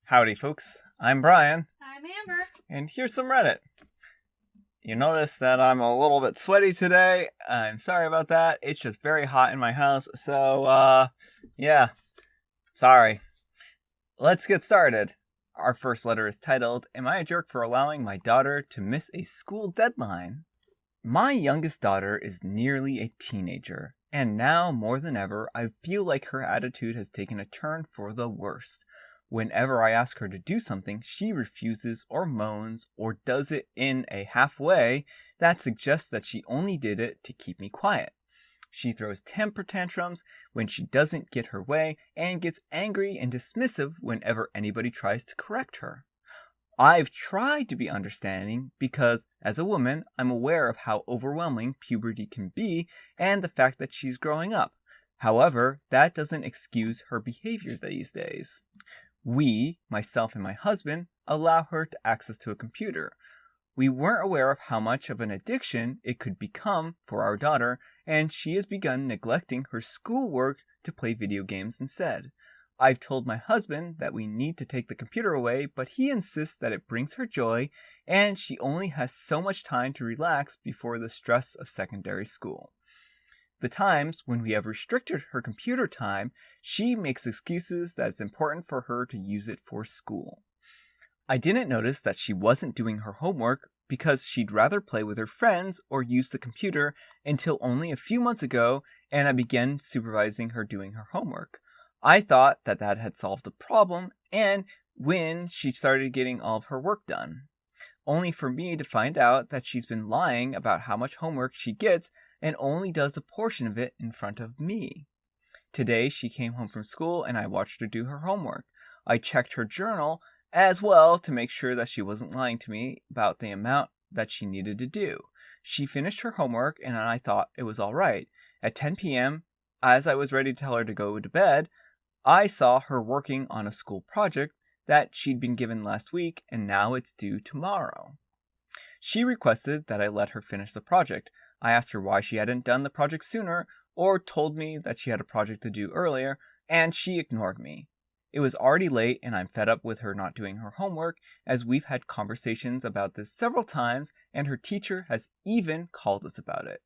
Howdy, folks. I'm Brian, I'm Amber. and here's some Reddit. You notice that I'm a little bit sweaty today. I'm sorry about that. It's just very hot in my house, so, yeah. Sorry. Let's get started. Our first letter is titled, Am I a jerk for allowing my daughter to miss a school deadline? My youngest daughter is nearly a teenager, and now more than ever, I feel like her attitude has taken a turn for the worst. Whenever I ask her to do something, she refuses or moans or does it in a halfway that suggests that she only did it to keep me quiet. She throws temper tantrums when she doesn't get her way and gets angry and dismissive whenever anybody tries to correct her. I've tried to be understanding because, as a woman, I'm aware of how overwhelming puberty can be and the fact that she's growing up. However, that doesn't excuse her behavior these days. We, myself and my husband, allow her to access to a computer. We weren't aware of how much of an addiction it could become for our daughter, and she has begun neglecting her schoolwork to play video games instead. I've told my husband that we need to take the computer away, but he insists that it brings her joy, and she only has so much time to relax before the stress of secondary school. The times when we have restricted her computer time, she makes excuses that it's important for her to use it for school. I didn't notice that she wasn't doing her homework because she'd rather play with her friends or use the computer until only a few months ago, and I began supervising her doing her homework. I thought that had solved the problem, and when she started getting all of her work done. Only for me to find out that she's been lying about how much homework she gets and only does a portion of it in front of me. Today she came home from school and I watched her do her homework. I checked her journal as well to make sure that she wasn't lying to me about the amount that she needed to do. She finished her homework and I thought it was all right. At 10 p.m., as I was ready to tell her to go to bed, I saw her working on a school project that she'd been given last week and now it's due tomorrow. She requested that I let her finish the project. I asked her why she hadn't done the project sooner or told me that she had a project to do earlier, and she ignored me. It was already late and I'm fed up with her not doing her homework, as we've had conversations about this several times and her teacher has even called us about it.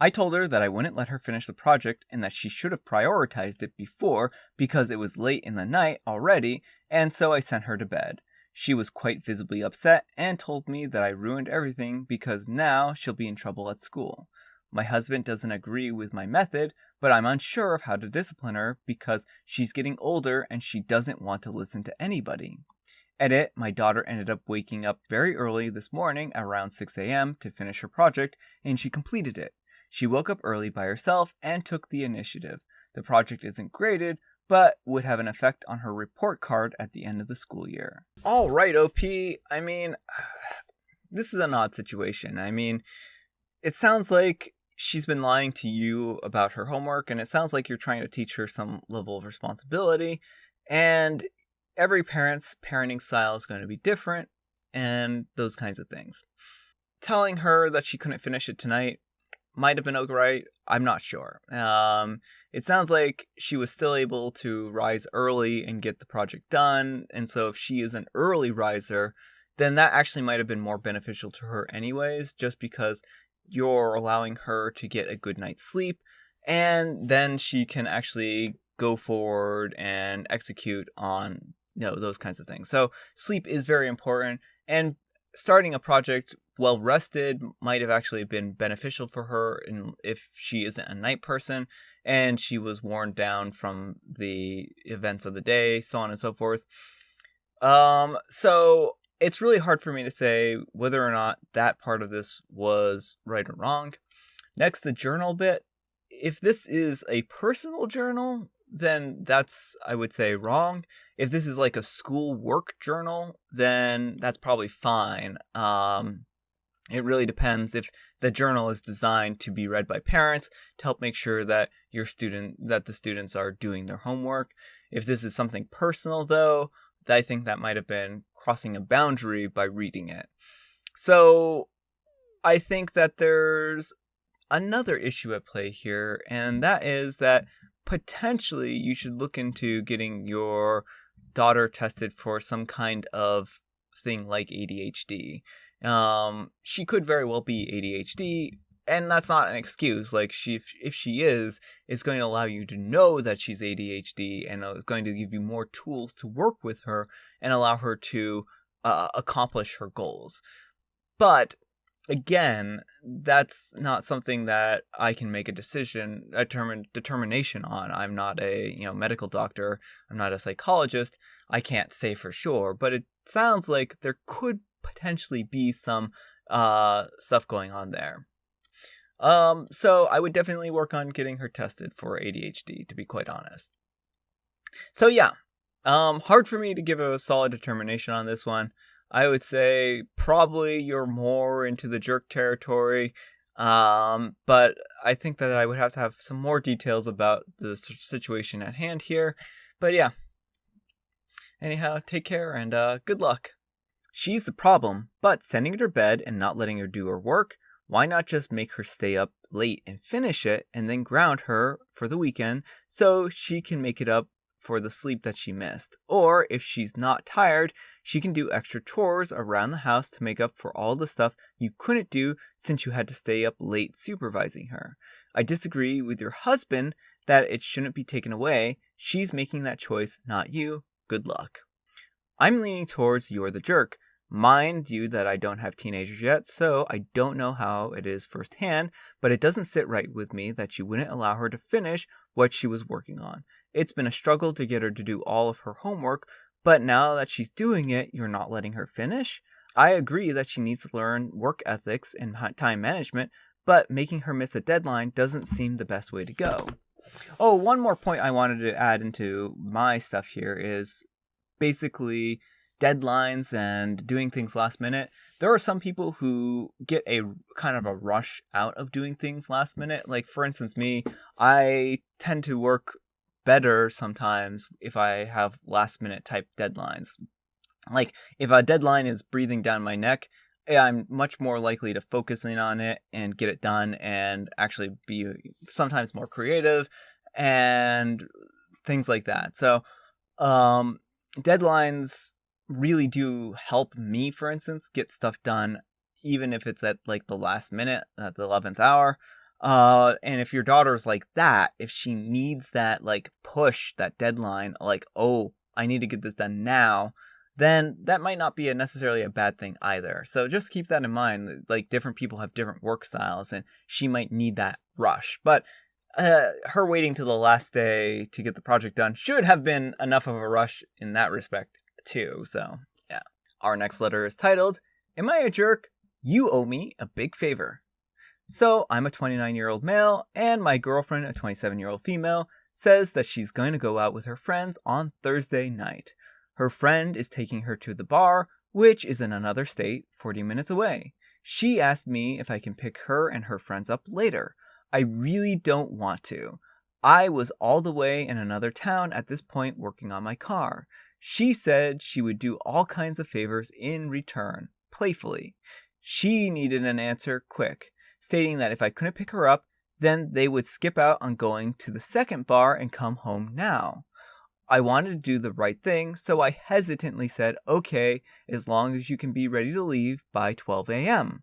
I told her that I wouldn't let her finish the project and that she should have prioritized it before because it was late in the night already, and so I sent her to bed. She was quite visibly upset and told me that I ruined everything because now she'll be in trouble at school. My husband doesn't agree with my method, but I'm unsure of how to discipline her because she's getting older and she doesn't want to listen to anybody. Edit, my daughter ended up waking up very early this morning around 6 a.m. to finish her project, and she completed it. She woke up early by herself and took the initiative. The project isn't graded, but would have an effect on her report card at the end of the school year. All right, OP. I mean, this is an odd situation. I mean, it sounds like she's been lying to you about her homework, and it sounds like you're trying to teach her some level of responsibility, and every parent's parenting style is going to be different, and those kinds of things. Telling her that she couldn't finish it tonight might have been alright. I'm not sure. It sounds like she was still able to rise early and get the project done, and so if she is an early riser, then that actually might have been more beneficial to her anyways, just because you're allowing her to get a good night's sleep, and then she can actually go forward and execute on those kinds of things. So sleep is very important, and starting a project well rested might have actually been beneficial for her if she isn't a night person and she was worn down from the events of the day, so on and so forth. So it's really hard for me to say whether or not that part of this was right or wrong. Next, the journal bit. If this is a personal journal, then that's, I would say, wrong. If this is like a school work journal, then that's probably fine. It really depends if the journal is designed to be read by parents to help make sure that the students are doing their homework. If this is something personal, though, I think that might have been crossing a boundary by reading it. So I think that there's another issue at play here, and that is that potentially you should look into getting your daughter tested for some kind of thing like ADHD. She could very well be ADHD, and that's not an excuse. Like, if she is, it's going to allow you to know that she's ADHD, and it's going to give you more tools to work with her and allow her to accomplish her goals. But again, that's not something that I can make a determination on. I'm not a medical doctor. I'm not a psychologist. I can't say for sure, but it sounds like there could potentially be some stuff going on there. So I would definitely work on getting her tested for ADHD, to be quite honest. So yeah, hard for me to give a solid determination on this one. I would say probably you're more into the jerk territory, but I think that I would have to have some more details about the situation at hand here. But yeah, anyhow, take care and good luck. She's the problem, but sending her to bed and not letting her do her work, why not just make her stay up late and finish it and then ground her for the weekend so she can make it up for the sleep that she missed? Or if she's not tired, she can do extra chores around the house to make up for all the stuff you couldn't do since you had to stay up late supervising her. I disagree with your husband that it shouldn't be taken away. She's making that choice, not you. Good luck. I'm leaning towards you're the jerk. Mind you that I don't have teenagers yet, so I don't know how it is firsthand, but it doesn't sit right with me that you wouldn't allow her to finish what she was working on. It's been a struggle to get her to do all of her homework, but now that she's doing it, you're not letting her finish? I agree that she needs to learn work ethics and time management, but making her miss a deadline doesn't seem the best way to go. Oh, one more point I wanted to add into my stuff here is basically deadlines and doing things last minute. There are some people who get a kind of a rush out of doing things last minute. Like, for instance, me, I tend to work better sometimes if I have last minute type deadlines. Like, if a deadline is breathing down my neck, I'm much more likely to focus in on it and get it done and actually be sometimes more creative and things like that. So, deadlines really do help me, for instance, get stuff done, even if it's at like the last minute, at the 11th hour. And if your daughter's like that, if she needs that like push, that deadline, like, oh, I need to get this done now, then that might not be necessarily a bad thing either. So just keep that in mind. Like, different people have different work styles, and she might need that rush. But her waiting till the last day to get the project done should have been enough of a rush in that respect too. So yeah. Our next letter is titled, Am I a Jerk? You owe me a big favor. So I'm a 29-year-old male, and my girlfriend, a 27-year-old female, says that she's going to go out with her friends on Thursday night. Her friend is taking her to the bar, which is in another state, 40 minutes away. She asked me if I can pick her and her friends up later. I really don't want to. I was all the way in another town at this point working on my car. She said she would do all kinds of favors in return, playfully. She needed an answer quick, stating that if I couldn't pick her up, then they would skip out on going to the second bar and come home now. I wanted to do the right thing, so I hesitantly said, okay, as long as you can be ready to leave by 12 a.m.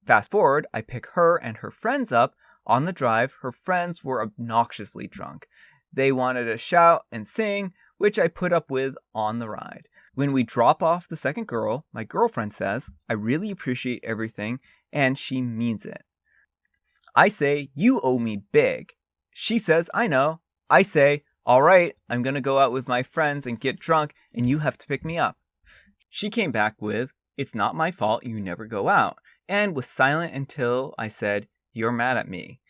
Fast forward, I pick her and her friends up. On the drive, her friends were obnoxiously drunk. They wanted to shout and sing, which I put up with on the ride. When we drop off the second girl, my girlfriend says, I really appreciate everything, and she means it. I say, you owe me big. She says, I know. I say, all right, I'm going to go out with my friends and get drunk, and you have to pick me up. She came back with, it's not my fault you never go out, and was silent until I said, you're mad at me.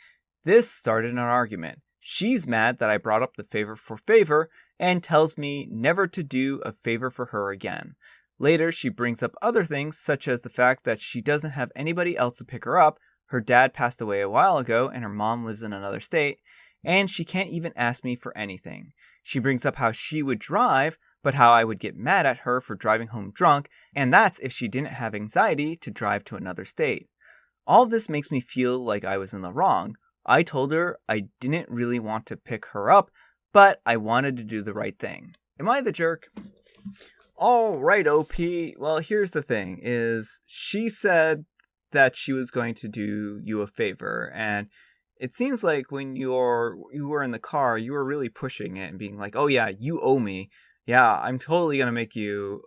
This started an argument. She's mad that I brought up the favor for favor and tells me never to do a favor for her again. Later, she brings up other things, such as the fact that she doesn't have anybody else to pick her up, her dad passed away a while ago, and her mom lives in another state, and she can't even ask me for anything. She brings up how she would drive, but how I would get mad at her for driving home drunk, and that's if she didn't have anxiety to drive to another state. All of this makes me feel like I was in the wrong. I told her I didn't really want to pick her up, but I wanted to do the right thing. Am I the jerk? All right, OP. Well, here's the thing: is she said that she was going to do you a favor, and it seems like when you were in the car, you were really pushing it and being like, "Oh yeah, you owe me. Yeah, I'm totally gonna make you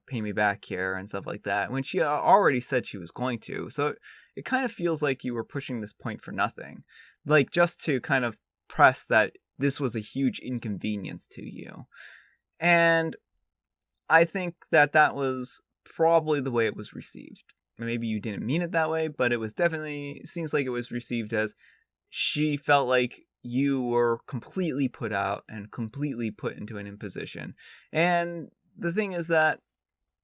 pay me back here and stuff like that." When she already said she was going to, so it kind of feels like you were pushing this point for nothing, like just to kind of press that this was a huge inconvenience to you, and I think that that was probably the way it was received. Maybe you didn't mean it that way, but it was definitely seems like it was received as she felt like you were completely put out and completely put into an imposition. And the thing is that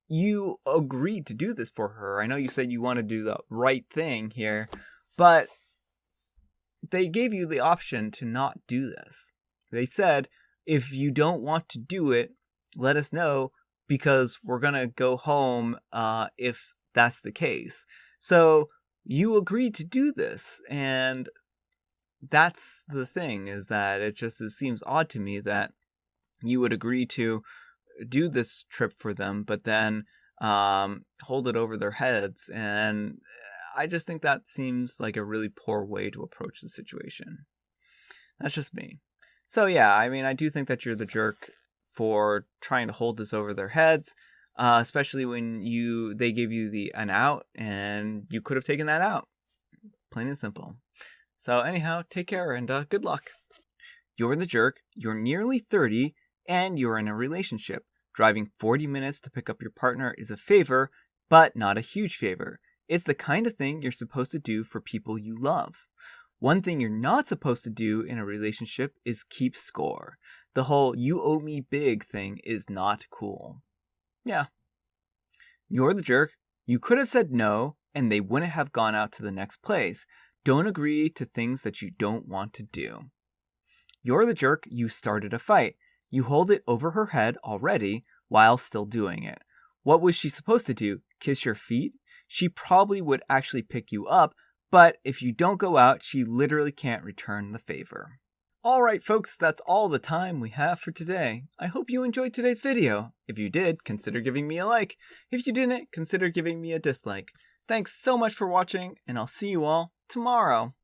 you agreed to do this for her. I know you said you want to do the right thing here, but they gave you the option to not do this. They said, if you don't want to do it, let us know because we're going to go home if that's the case. So you agreed to do this. And that's the thing, is that it seems odd to me that you would agree to do this trip for them, but then hold it over their heads. And I just think that seems like a really poor way to approach the situation. That's just me. So yeah, I mean, I do think that you're the jerk for trying to hold this over their heads, especially when they gave you an out, and you could have taken that out. Plain and simple. So anyhow, take care and good luck. You're the jerk, you're nearly 30, and you're in a relationship. Driving 40 minutes to pick up your partner is a favor, but not a huge favor. It's the kind of thing you're supposed to do for people you love. One thing you're not supposed to do in a relationship is keep score. The whole "you owe me big" thing is not cool. Yeah. You're the jerk. You could have said no, and they wouldn't have gone out to the next place. Don't agree to things that you don't want to do. You're the jerk. You started a fight. You hold it over her head already while still doing it. What was she supposed to do? Kiss your feet? She probably would actually pick you up, but if you don't go out, she literally can't return the favor. Alright folks, that's all the time we have for today. I hope you enjoyed today's video. If you did, consider giving me a like. If you didn't, consider giving me a dislike. Thanks so much for watching, and I'll see you all tomorrow.